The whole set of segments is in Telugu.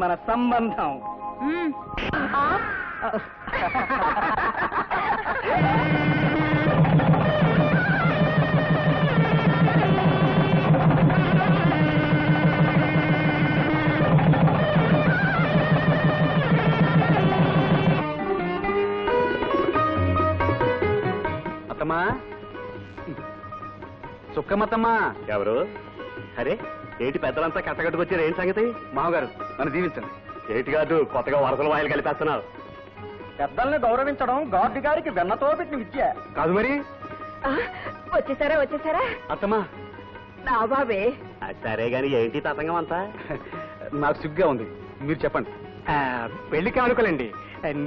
మన సంబంధం. అత్తమ్మా, సుక్కమత్తమ్మా. ఎవరు? అరే ఏంటి పెద్దలంతా కట్టగట్టుకొచ్చారు, ఏం సంగతి? మామగారు నన్ను దీవించండి. ఏంటి కాదు, కొత్తగా వరసల వాయిలు కలిపేస్తున్నావు. పెద్దల్ని గౌరవించడం గార్డు గారికి వెన్నతో పెట్టిన విద్య కాదు మరి. వచ్చేసారా? అత్తమ్మా. నా బాబే. సరే గాని ఏంటి తతంగం అంతా? నాకు సిగ్గుగా ఉంది, మీరు చెప్పండి. పెళ్లి కానుకలండి.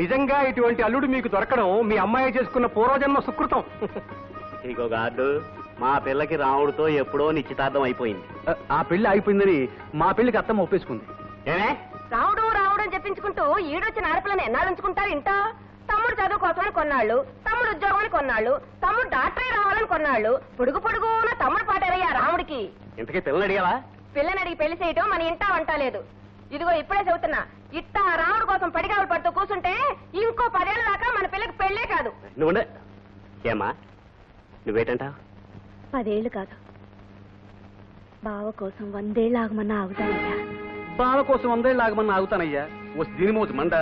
నిజంగా ఇటువంటి అల్లుడు మీకు దొరకడం మీ అమ్మాయి చేసుకున్న పూర్వజన్మ సుకృతం. ఇగో గార్డు, మా పిల్లకి రాముడితో ఎప్పుడో నిశ్చితార్థం అయిపోయింది. ఆ పెళ్లి అయిపోయిందని మా పెళ్లికి అత్తమ్మ ఒప్పేసుకుంది. ఏమే రావుడు అని చెప్పించుకుంటూ ఈడొచ్చిన ఆడపిల్లని ఎన్నాళ్ళుంచుకుంటారు ఇంట? తమ్ముడు చదువు కోసమని కొన్నాళ్ళు, తమ్ముడు ఉద్యోగం కొన్నాళ్ళు, తమ్ముడు డాక్టరే రావాలని కొన్నాళ్ళు. పొడుగున తమ్ముడు పాటారయ్యా రాముడికి. ఇంతకీ పిల్లని అడిగావా? పిల్లని అడిగి పెళ్లి చేయటం మన ఇంటా వంట లేదు. ఇదిగో ఇప్పుడే చెబుతున్నా, ఇట్టా రాముడు కోసం పడిగావులు పడుతూ కూర్చుంటే ఇంకో 10 ఏళ్ల దాకా మన పిల్లకి పెళ్లే కాదు. నువ్వు ఏమా, నువ్వేటంటావు? 10 ఏళ్ళు కాదు, బావ కోసం 100 ఏళ్ళు ఆగమన్నా ఆగుతానయ్యా. బావ కోసం 100 ఏళ్ళు ఆగమన్నా ఆగుతానయ్యా. వస్తే దీని మోజు మండ.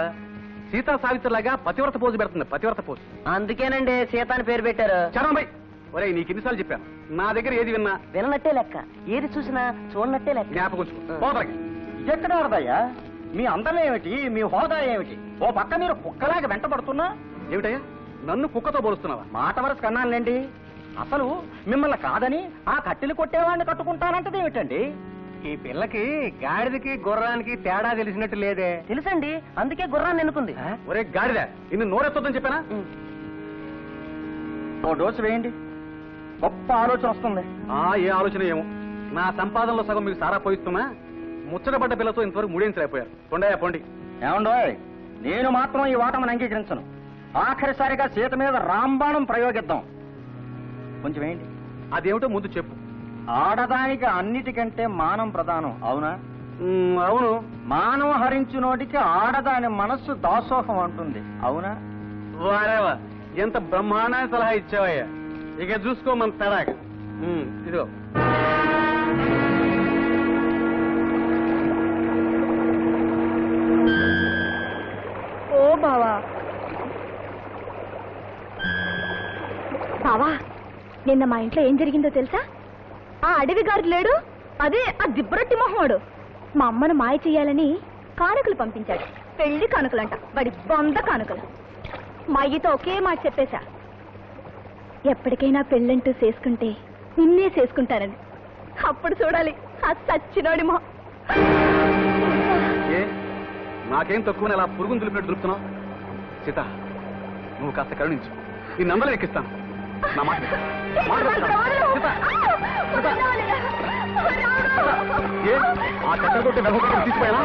సీతా సావిత్రిలాగా పతివ్రత పోజు పెడుతుంది, పతివ్రత పోజు. అందుకేనండి సీత అని పేరు పెట్టారు. చరణ్ భాయ్, ఒరే నీకు ఎన్నిసార్లు చెప్పాను, నా దగ్గర ఏది విన్నా విననట్టే లెక్క, ఏది చూసినా చూడనట్టే లెక్క. జ్ఞాపకం. ఇదెక్కడ ఆడదయ్యా? మీ అందరం ఏమిటి, మీ హోదా ఏమిటి? ఓ పక్క మీరు కుక్కలాగా వెంటబడుతున్నా. ఏమిటయ్యా, నన్ను కుక్కతో పోలుస్తున్నావా? మాట వరస కన్నానులేండి. అసలు మిమ్మల్ని కాదని ఆ కట్టెలు కొట్టేవాడిని కట్టుకుంటానంటది ఏమిటండి? ఈ పిల్లకి గాడిదకి గుర్రానికి తేడా తెలిసినట్టు లేదే. తెలుసండి, అందుకే గుర్రాన్ని ఎన్నుకుంది. ఒరే గాడిద, ఇన్ని నోరెత్తొద్దని చెప్పానా? ఓ డోసు వేయండి, గొప్ప ఆలోచన వస్తుంది. ఏ ఆలోచన ఏమో. నా సంపాదనలో సగం మీకు సారా పోయిస్తున్నా, ముచ్చటపడ్డ పిల్లతో ఇంతవరకు ముడించలేకపోయారు. కొండయ్యా పోండి. ఏమండోయ్, నేను మాత్రం ఈ వాటమని అంగీకరించను. ఆఖరిసారిగా సీత మీద రాంబాణం ప్రయోగిద్దాం. కొంచెం వేయండి. అదేమిటో ముందు చెప్పు. ఆడదానికి అన్నిటికంటే మానం ప్రధానం, అవునా? అవును. మానవ హరించునోటికి ఆడదాని మనస్సు దాసోహం అంటుంది, అవునా? వారేవా, ఎంత బ్రహ్మాండమైన సలహా ఇచ్చావయ్యా. ఇక చూసుకో మన తడాక. ఇదిగో. ఓ బావా, బావా, నిన్న మా ఇంట్లో ఏం జరిగిందో తెలుసా? ఆ అడవి గారు లేడు, అదే ఆ దిబ్బరొట్టి మొహోడు మా అమ్మను మాయ చెయ్యాలని కానుకలు పంపించాడు. పెళ్లి కానుకలంట, వాడి బొంద కానుకలు. మా అయ్యతో ఒకే మాట చెప్పేశా, ఎప్పటికైనా పెళ్ళంటూ చేసుకుంటే నిన్నే చేసుకుంటానని. అప్పుడు చూడాలి ఆ సచ్చినోడి మొహం. నాకేం తక్కువ అలా పురుగును దులిపినట్టు దులుపుతున్నావు? సీత, నువ్వు కాస్త కరుణించు, ఈ నందలు ఎక్కిస్తాను. నా మాట ఆ చక్కెర కొట్టి వెనక తీసిపోయానా?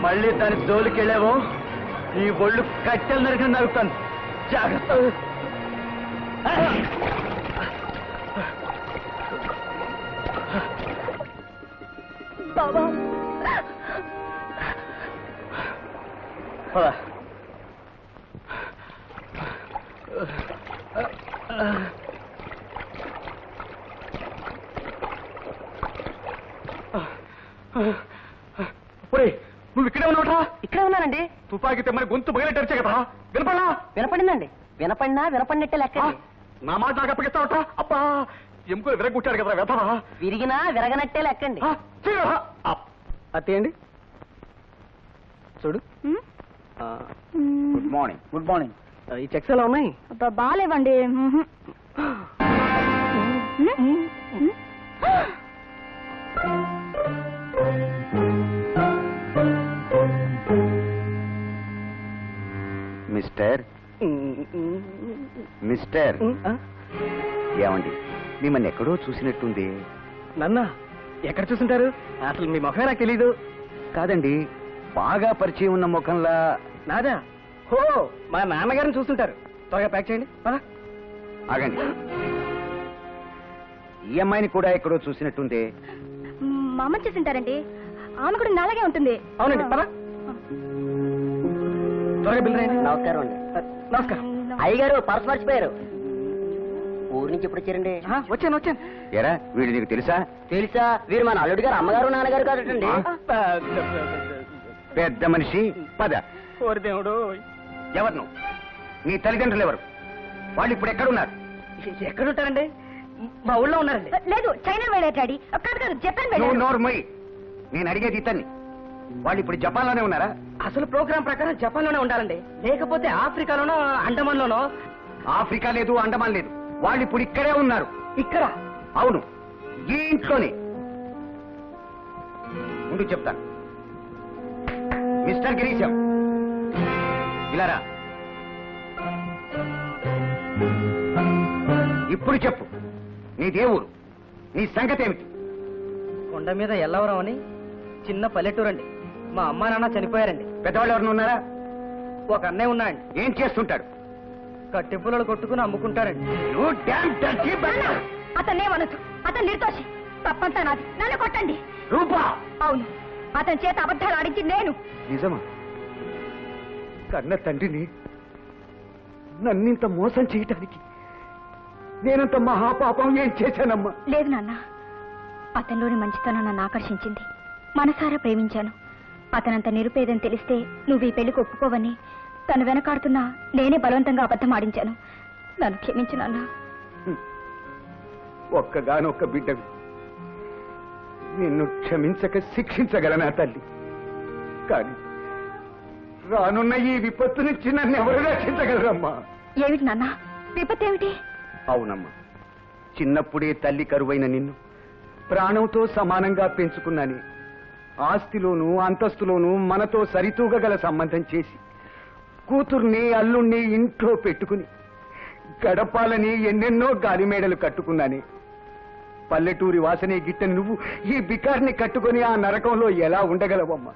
మళ్ళీ దాని జోలికి వెళ్ళావో ఈ ఒళ్ళు కట్టెలు నరికి నరుకుతాను. జాగ్రత్త. బాబా నువ్వు ఇక్కడే ఉన్నావుట్రా? ఇక్కడే ఉన్నానండి. తుపాకి తెమ్మని గొంతు బయలుటరిచే కదా. వినపడా? వినపడిందండి. వినపడినట్టే లెక్క. నా మాట నాకు అప్పగిస్తావట? అబ్బా ఎముకలు విరగొట్టాడు కదా వెతవా. విరిగినా విరగనట్టే లెక్కండి. అత్తేయండి చూడు. Good morning. Good morning. ఈ చెక్స్ ఎలా ఉన్నాయి? బాగాలేవండి. మిస్టర్ ఏమండి, మిమ్మల్ని ఎక్కడో చూసినట్టుంది. నన్న ఎక్కడ చూసుంటారు? అసలు మీ ముఖమే నాకు తెలీదు. కాదండి, బాగా పరిచయం ఉన్న ముఖంలా. నాదా? హో, మా నాన్నగారిని చూస్తుంటారు. త్వరగా ప్యాక్ చేయండి. ఆగండి, ఈ అమ్మాయిని కూడా ఎక్కడో చూసినట్టుంది. మా అమ్మ చూసింటారండి. ఆమె కూడా నాలాగే ఉంటుంది. అవునండి, పద. త్వరగా బిల్ రాయండి. నమస్కారం అండి. నమస్కారం. అయ్యగారు పర్స్ మర్చిపోయారు. ఊరి నుంచి ఎప్పుడు వచ్చారండి? వచ్చాను. ఎరా, వీడు నీకు తెలుసా? తెలుసా? వీరు మన అల్లుడి గారు అమ్మగారు నాన్నగారు కాదటండి. పెద్ద మనిషి. పద. ఓరి దేవుడు. ఎవరు నువ్వు? నీ తల్లిదండ్రులు ఎవరు? వాళ్ళు ఇప్పుడు ఎక్కడున్నారు? ఎక్కడుంటారండి? మా ఊళ్ళో ఉన్నారండి. లేదు, చైనా వెళ్ళారు డాడీ. కాదు, జపాన్ నువ్వు వెళ్ళారు. నోరు మొయ్. నేను అడిగేది ఇతన్ని. వాళ్ళు ఇప్పుడు జపాన్ లోనే ఉన్నారా? అసలు ప్రోగ్రాం ప్రకారం జపాన్ లోనే ఉండాలండి. లేకపోతే ఆఫ్రికాలోనో అండమాన్ లోనో. ఆఫ్రికా లేదు, అండమాన్ లేదు. వాళ్ళు ఇప్పుడు ఇక్కడే ఉన్నారు. ఇక్కడ? అవును, ఈ ఇంట్లోనే. ముందు చెప్తాను. మిస్టర్ గిరీశం, ఇలారా. ఇప్పుడు చెప్పు, నీదే ఊరు? నీ సంగతి ఏమిటి? కొండ మీద ఎల్లవరం అని చిన్న పల్లెటూరు అండి. మా అమ్మా నాన్న చనిపోయారండి. పెద్దవాళ్ళు ఎవరిని ఉన్నారా? ఒక అన్నయ్య ఉన్నాయండి. ఏం చేస్తుంటాడు? కట్టెపుల్లలు కొట్టుకుని అమ్ముకుంటారండి. You damn dirty bastard! అతన్నేమనొద్దు. అతను నిర్దోషి. తప్పంతా నాది. నన్ను కొట్టండి. రూపా! అవును, అతని చేత అబద్ధాలు ఆడించి నేను. నిజమా? కన్న తండ్రిని నన్నింత మోసం చేయటానికి నేనంత మహాపాపం ఏం చేశానమ్మా? లేదు నాన్న, అతనిలోని మంచితనం నన్ను ఆకర్షించింది. మనసారా ప్రేమించాను. అతనంత నిరుపేదని తెలిస్తే నువ్వు ఈ పెళ్లికి ఒప్పుకోవని తను వెనకాడుతున్నా నేనే బలవంతంగా అబద్ధం ఆడించాను. నన్ను క్షమించు నాన్న. ఒక్కగానొక్క బిడ్డవి. నిన్ను క్షమించక శిక్షించగలనా తల్లి? కానీ రానున్న ఈ విపత్తు నుంచి నన్ను ఎవరు రక్షించగలరమ్మా? ఏమిటి నాన్న విపత్తు ఏమిటి? అవునమ్మా, చిన్నప్పుడే తల్లి కరువైన నిన్ను ప్రాణంతో సమానంగా పెంచుకున్నాని ఆస్తిలోనూ అంతస్తులోనూ మనతో సరితూగగల సంబంధం చేసి కూతుర్ని అల్లుణ్ణి ఇంట్లో పెట్టుకుని గడపాలని ఎన్నెన్నో గాలిమేడలు కట్టుకున్నాని పల్లెటూరి వాసనే గిట్టని నువ్వు ఈ బికార్ని కట్టుకుని ఆ నరకంలో ఎలా ఉండగలవమ్మా?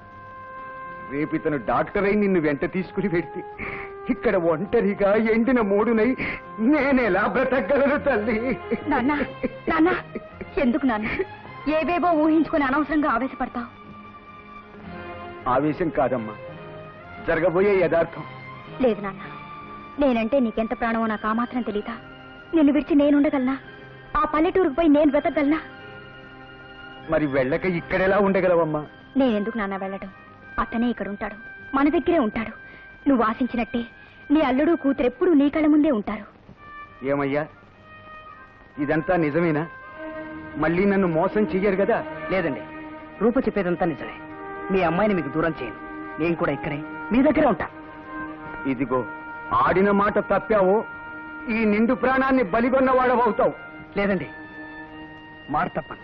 రేపితను డాక్టర్ అయి నిన్ను వెంట తీసుకుని పెడితే ఇక్కడ ఒంటరిగా ఎండిన మూడునై నేనెలా బ్రతకగలను తల్లి? నాన్న నాన్న, ఎందుకు నాన్న ఏవేవో ఊహించుకుని అనవసరంగా ఆవేశపడతావు? ఆవేశం కాదమ్మా, జరగబోయే యథార్థం. లేదు నాన్న, నేనంటే నీకెంత ప్రాణమో నాకు ఆ మాత్రం తెలీదా? నిన్ను విడిచి నేనుండగలనా? ఆ పల్లెటూరుకు పోయి నేను బ్రతకగలనా? మరి వెళ్ళక ఇక్కడెలా ఉండగలవమ్మా? నేనెందుకు నాన్న వెళ్ళడం? అతనే ఇక్కడ ఉంటాడు, మన దగ్గరే ఉంటాడు. నువ్వు ఆశించినట్టే నీ అల్లుడు కూతురెప్పుడు నీ కళ్ళ ముందే ఉంటారు. ఏమయ్యా, ఇదంతా నిజమేనా? మళ్ళీ నన్ను మోసం చెయ్యరు కదా? లేదండి, రూప చెప్పేదంతా నిజమే. మీ అమ్మాయిని మీకు దూరం చేయను. నేను కూడా ఇక్కడే మీ దగ్గరే ఉంటా. ఇదిగో, ఆడిన మాట తప్పావో ఈ నిండు ప్రాణాన్ని బలిగొన్నవాడవవుతావు. లేదండి, మాట తప్పను.